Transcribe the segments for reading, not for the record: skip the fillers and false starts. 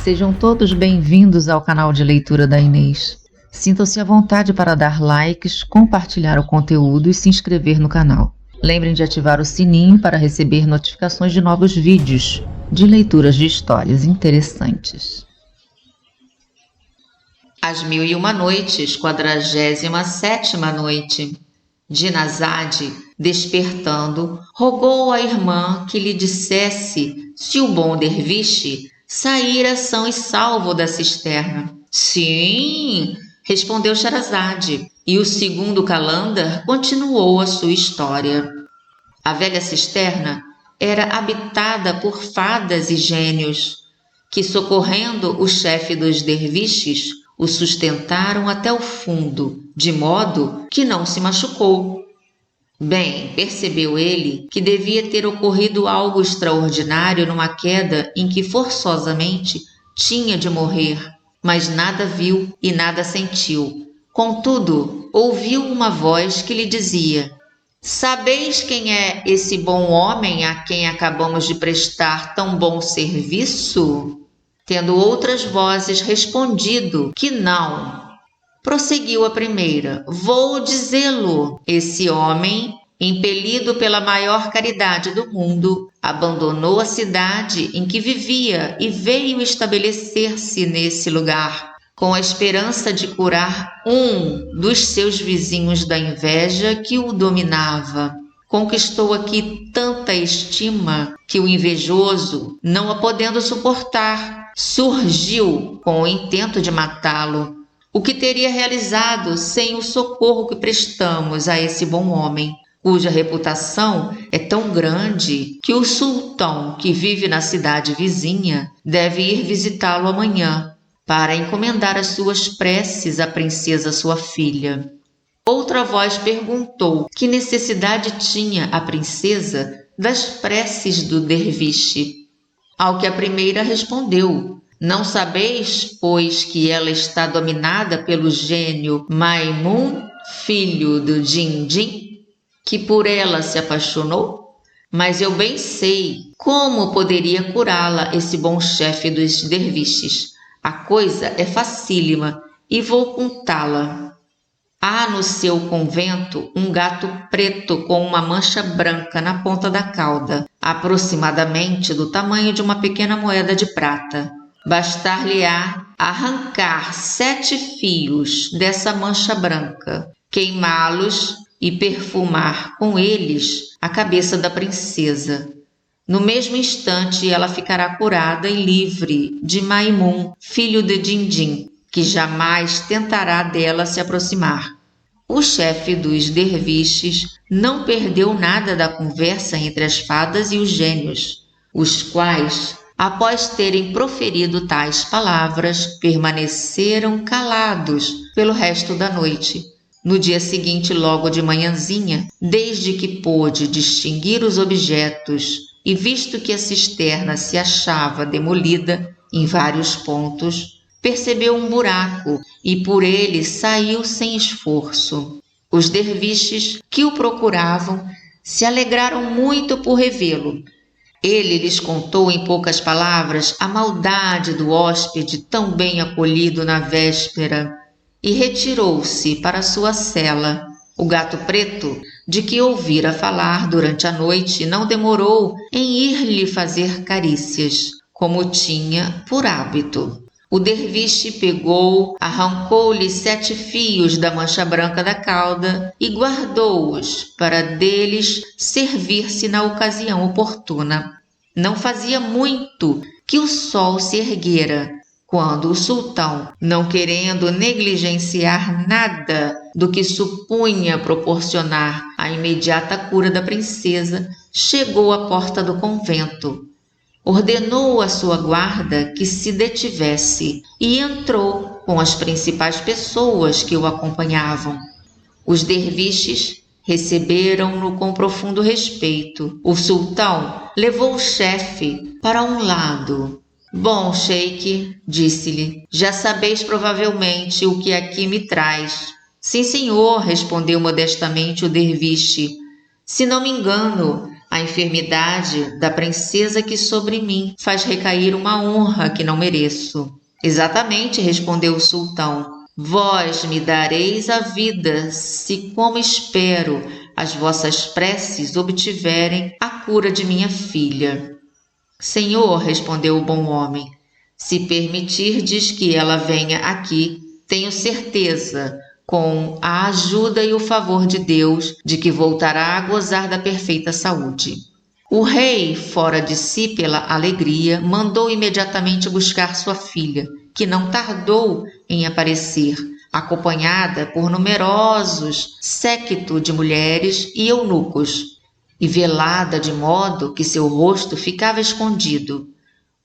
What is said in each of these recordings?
Sejam todos bem-vindos ao canal de leitura da Inês. Sintam-se à vontade para dar likes, compartilhar o conteúdo e se inscrever no canal. Lembrem de ativar o sininho para receber notificações de novos vídeos de leituras de histórias interessantes. As 1001 Noites, 47ª noite. Dinazade, despertando, rogou à irmã que lhe dissesse se o bom derviche saíra são e salvo da cisterna. Sim, respondeu Sherazade, e o segundo Calândar continuou a sua história. A velha cisterna era habitada por fadas e gênios, que, socorrendo o chefe dos derviches, o sustentaram até o fundo, de modo que não se machucou. Bem, percebeu ele que devia ter ocorrido algo extraordinário numa queda em que forçosamente tinha de morrer, mas nada viu e nada sentiu. Contudo, ouviu uma voz que lhe dizia: "Sabeis quem é esse bom homem a quem acabamos de prestar tão bom serviço?" Tendo outras vozes respondido que não, prosseguiu a primeira: "Vou dizê-lo. Esse homem, impelido pela maior caridade do mundo, abandonou a cidade em que vivia e veio estabelecer-se nesse lugar, com a esperança de curar um dos seus vizinhos da inveja que o dominava. Conquistou aqui tanta estima que o invejoso, não a podendo suportar, surgiu com o intento de matá-lo, o que teria realizado sem o socorro que prestamos a esse bom homem, cuja reputação é tão grande que o sultão, que vive na cidade vizinha, deve ir visitá-lo amanhã para encomendar as suas preces à princesa sua filha." Outra voz perguntou que necessidade tinha a princesa das preces do derviche. Ao que a primeira respondeu: "Não sabeis, pois, que ela está dominada pelo gênio Maimun, filho do Din-din, que por ela se apaixonou? Mas eu bem sei como poderia curá-la esse bom chefe dos derviches. A coisa é facílima e vou contá-la. Há no seu convento um gato preto com uma mancha branca na ponta da cauda, aproximadamente do tamanho de uma pequena moeda de prata. Bastar-lhe-á arrancar 7 fios dessa mancha branca, queimá-los e perfumar com eles a cabeça da princesa. No mesmo instante ela ficará curada e livre de Maimun, filho de Din-din, que jamais tentará dela se aproximar." O chefe dos derviches não perdeu nada da conversa entre as fadas e os gênios, os quais, após terem proferido tais palavras, permaneceram calados pelo resto da noite. No dia seguinte, logo de manhãzinha, desde que pôde distinguir os objetos e visto que a cisterna se achava demolida em vários pontos, percebeu um buraco e por ele saiu sem esforço. Os derviches que o procuravam se alegraram muito por revê-lo. Ele lhes contou em poucas palavras a maldade do hóspede tão bem acolhido na véspera e retirou-se para sua cela. O gato preto, de que ouvira falar durante a noite, não demorou em ir-lhe fazer carícias, como tinha por hábito. O derviche pegou, arrancou-lhe 7 fios da mancha branca da cauda e guardou-os para deles servir-se na ocasião oportuna. Não fazia muito que o sol se erguera, quando o sultão, não querendo negligenciar nada do que supunha proporcionar a imediata cura da princesa, chegou à porta do convento. Ordenou à sua guarda que se detivesse e entrou com as principais pessoas que o acompanhavam. Os derviches receberam-no com profundo respeito. O sultão levou o chefe para um lado. "Bom, sheik", disse-lhe, "já sabeis provavelmente o que aqui me traz." "Sim, senhor", respondeu modestamente o derviche. "Se não me engano, a enfermidade da princesa que sobre mim faz recair uma honra que não mereço. Exatamente, respondeu o sultão. Vós me dareis a vida se, como espero, as vossas preces obtiverem a cura de minha filha. Senhor, respondeu o bom homem, se permitirdes que ela venha aqui, tenho certeza, com a ajuda e o favor de Deus, de que voltará a gozar da perfeita saúde. O rei, fora de si pela alegria, mandou imediatamente buscar sua filha, que não tardou em aparecer, acompanhada por numerosos séquito de mulheres e eunucos, e velada de modo que seu rosto ficava escondido.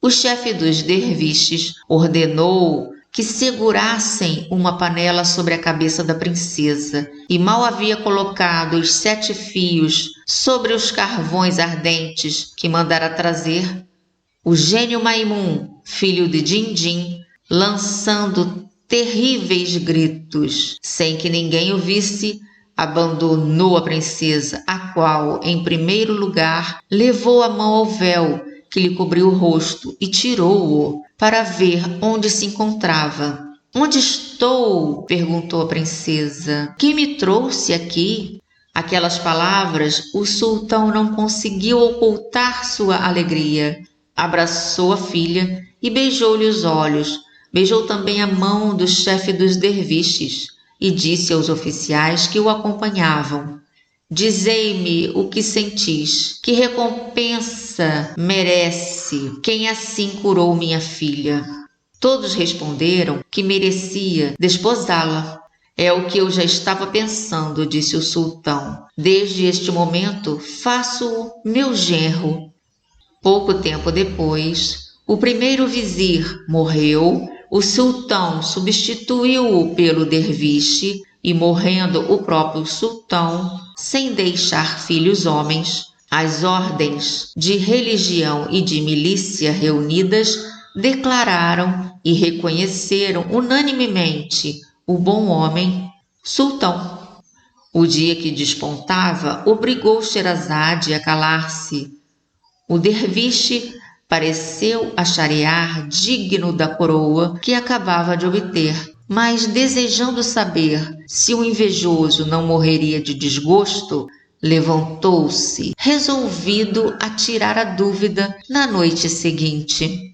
O chefe dos derviches ordenou que segurassem uma panela sobre a cabeça da princesa, e mal havia colocado os 7 fios sobre os carvões ardentes que mandara trazer, o gênio Maimun, filho de Dindim, lançando terríveis gritos, sem que ninguém o visse, abandonou a princesa, a qual, em primeiro lugar, levou a mão ao véu que lhe cobriu o rosto e tirou-o para ver onde se encontrava. Onde estou? Perguntou a princesa. Que me trouxe aqui? Aquelas palavras, o sultão não conseguiu ocultar sua alegria. Abraçou a filha e beijou-lhe os olhos. Beijou também a mão do chefe dos derviches e disse aos oficiais que o acompanhavam: Dizei-me o que sentis, que recompensa merece quem assim curou minha filha. Todos responderam que merecia desposá-la. É o que eu já estava pensando, disse o sultão. Desde este momento faço-o meu genro. Pouco tempo depois, o primeiro vizir morreu, o sultão substituiu-o pelo derviche e, morrendo o próprio sultão, sem deixar filhos homens, as ordens de religião e de milícia reunidas declararam e reconheceram unanimemente o bom homem sultão. O dia que despontava obrigou Sherazade a calar-se. O derviche pareceu acharear digno da coroa que acabava de obter, mas desejando saber se o invejoso não morreria de desgosto, levantou-se, resolvido a tirar a dúvida na noite seguinte.